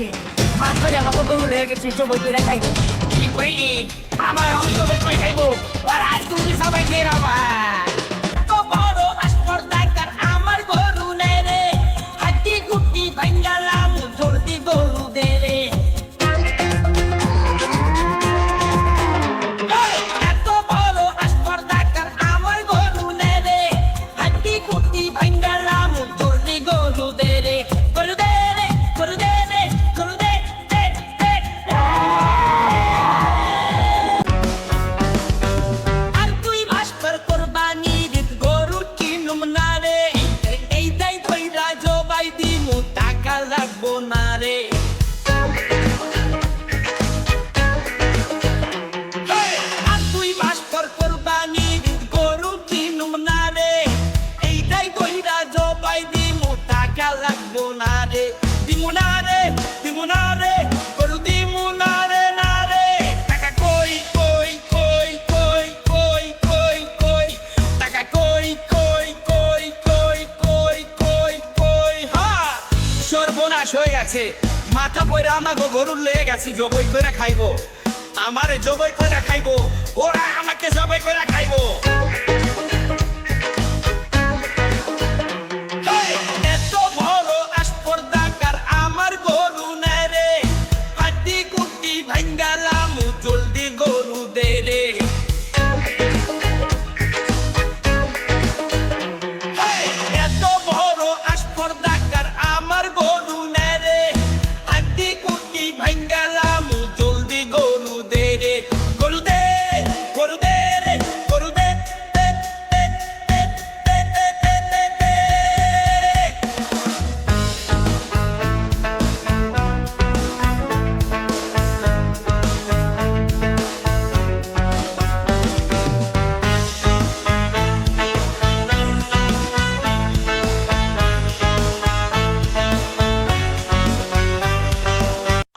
গেছে মাছ ধরে আমাকে গরু লেগে গেছে জবই করে খাইবো কি কইলি আমার অঙ্ক করে খাইবো আর আজ তুমি সবাই খেয়ে রাবা তো বড় আসপর্দাকার আমার গরু নেই রে হাতি গুটি ভাঙ্গালাম জলদি গরু দে রে এত বড় আসপর্দাকার আমার গরু নেই রে হাতি গুটি ভাঙ্গালাম জলদি গরু দে রে গরু দে রে গরু দে রে গরু দে দে দে আর তুই ভাস্কর কোরবানির গরু কিনুম না রে এই দাই কইরা জবাই দিমু টাকা লাগবো না রে আর তুই ভাস্কর কোরবানির গরু কিনুম না রে এই দাই কইরা জবাই দিমু টাকা লাগবো না রে দিমু না রে দিমু না রে গরু দিমু না রে না রে টাকা কই কই কই কই কই কই কই টাকা কই কই কই কই কই কই কই হা সর্বনাশ হয়ে গেছে মাথা পয়রা আমাকে গরুর লেগে গেছি জবই করে খাইবো আমারে জবই করে খাইবো ওরা আমাকে জবই করে খাইবো এত বড় আসপর্দাকার আমার গরু নেই রে হাতি কুটি ভাঙ্গালাম জলদি গরু দে রে এত বড় আসপর্দাকার আমার গরু নেই রে হাতি কুটি ভাঙ্গালাম জলদি গরু দে রে গরু দে গরু দে রে গরু দে দে দে দে দে দে দে দে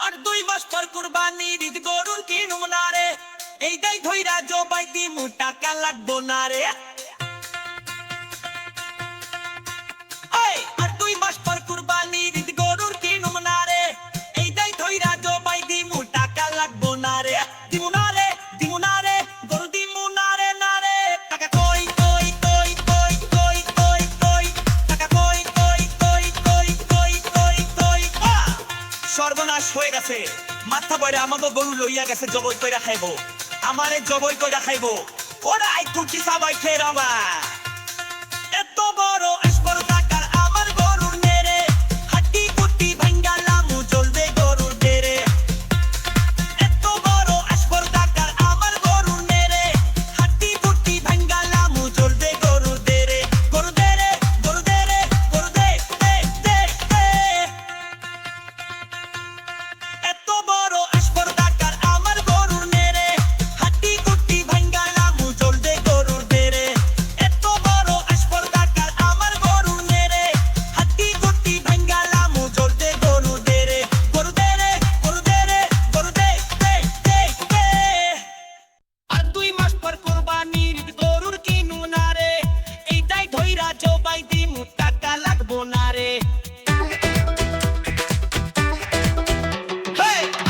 আর 2 মাস পর কুরবানির ঈদ গরুর কিনুম না রে এইটাই ধইরা জবাই দিমু টাকা লাগবো না রে আর 2 মাস পর কুরবানির ঈদ গরুর কিনুম না রে এইটাই ধইরা জবাই দিমু টাকা লাগবো না রে দিমু না রে দিমু না রে গরু দিমু না রে না রে টাকা কই কই কই কই কই কই কই টাকা কই কই কই কই কই কই কই সর্বনাশ হয়ে গেছে মাথা পয়রা আমাকে গরু লইয়া গেছে জবই কইরা খাইবো আমারে জবই কইরা খাইবো ওরা আই কুকি সবাই খেয়ে রাবা এত বড় আসপর্দাকার আমার গরু নেই রে হাতি কুটি ভাঙ্গালাম জলদি গরু দে রে এত বড় আসপর্দাকার আমার গরু নেই রে হাতি কুটি ভাঙ্গালাম জলদি গরু দে রে গরু দে রে গরু দে রে গরু দে দে দে দে এত বড় আসপর্দাকার আমার গরু নেই রে হাতি কুটি ভাঙ্গালাম জলদি গরু দে রে এত বড় আসপর্দাকার আমার গরু নেই রে হাতি কুটি ভাঙ্গালাম জলদি গরু দে রে গরু দে রে গরু দে রে গরু দে দে দে দে আর 2 মাস পর কুরবানির গরুর কিনু না রে এইটাই ধইরা জবাই দিমু টাকা লাগবো না রে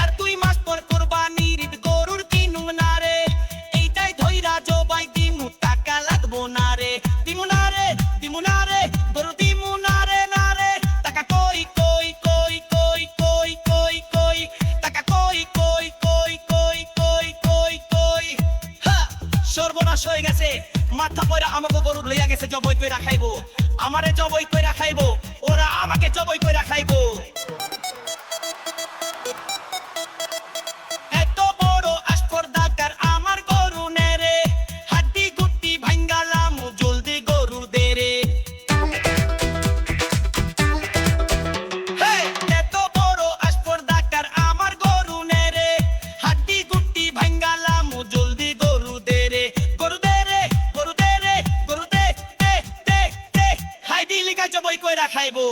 আর 2 মাস পর কুরবানির গরুর কিনু না রে এইটাই ধইরা জবাই দিমু টাকা লাগবো না রে দিমু না রে দিমু না রে গরু দিমু না রে না রে টাকা কই কই কই কই কই কই কই টাকা কই কই কই কই কই কই কই সর্বনাশ হয়ে গেছে মাথা পয়রা আমাকে গরু লইয়া গেছে জবই কইরা খাইবো আমারে জবই কইরা খাইবো ওরা আমাকে জবই কইরা খাইবো এত বড় আসপর্দাকার আমার গরু নেই রে হাতি গুটি ভাঙ্গালাম জলদি গরু দে রে এত বড় আসপর্দাকার আমার গরু নেই রে হাতি গুটি ভাঙ্গালাম জলদি গরু দে রে গরু দে রে গরু দে রে গরু দে দে দে দে হাই দিলিকা জবই কইরা খাইবো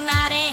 না রে